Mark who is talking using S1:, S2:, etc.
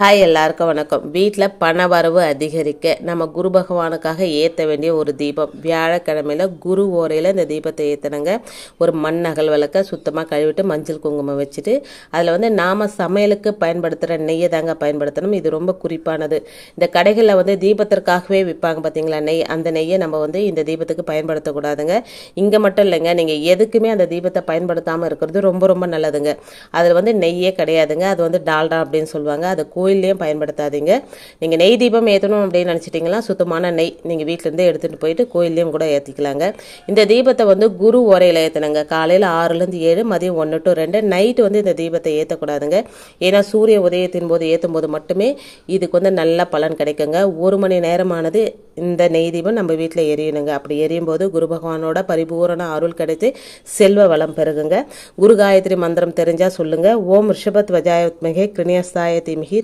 S1: Hi, எல்லாருக்கும் வணக்கம். வீட்டில் பண வரவு அதிகரிக்க நம்ம குரு பகவானுக்காக ஏற்ற வேண்டிய ஒரு தீபம். வியாழக்கிழமையில் குரு ஓரையில் இந்த தீபத்தை ஏற்றணுங்க. ஒரு மண் அகல் விளக்க சுத்தமாக கழுவிட்டு மஞ்சள் குங்குமம் வச்சுட்டு அதில் நாம் சமையலுக்கு பயன்படுத்துகிற நெய்யை தாங்க பயன்படுத்தணும். இது ரொம்ப குறிப்பானது. இந்த கடைகளில் தீபத்திற்காகவே விற்பாங்க பார்த்தீங்களா நெய், அந்த நெய்யை நம்ம இந்த தீபத்துக்கு பயன்படுத்தக்கூடாதுங்க. இங்கே மட்டும் இல்லைங்க, நீங்கள் எதுக்குமே அந்த தீபத்தை பயன்படுத்தாமல் இருக்கிறது ரொம்ப ரொம்ப நல்லதுங்க. அதில் நெய்யே கிடையாதுங்க. அது டால்டா அப்படின்னு சொல்லுவாங்க. அது கோயிலையும் பயன்படுத்தாதீங்க. நீங்கள் நெய் தீபம் ஏற்றணும் அப்படின்னு நினச்சிட்டிங்கன்னா சுத்தமான நெய் நீங்கள் வீட்டிலேருந்தே எடுத்துகிட்டு போயிட்டு கோயிலையும் கூட ஏற்றிக்கலாங்க. இந்த தீபத்தை குரு ஓரையில் ஏற்றணுங்க. காலையில் 6லேருந்து 7, மதியம் 1 to 2. நைட்டு இந்த தீபத்தை ஏற்றக்கூடாதுங்க. ஏன்னா சூரிய உதயத்தின் போது ஏற்றும் போது மட்டுமே இதுக்கு நல்ல பலன் கிடைக்குங்க. 1 மணி நேரமானது இந்த நெய் தீபம் நம்ம வீட்டில் எரியணுங்க. அப்படி எரியும் போது குரு பகவானோட பரிபூரண அருள் கிடைத்து செல்வ வளம் பெருகுங்க. குரு காயத்ரி மந்திரம் தெரிஞ்சால் சொல்லுங்கள். ஓம் ரிஷபத் வஜாயத்மிகே கிருணியஸ்தாய தீமிகி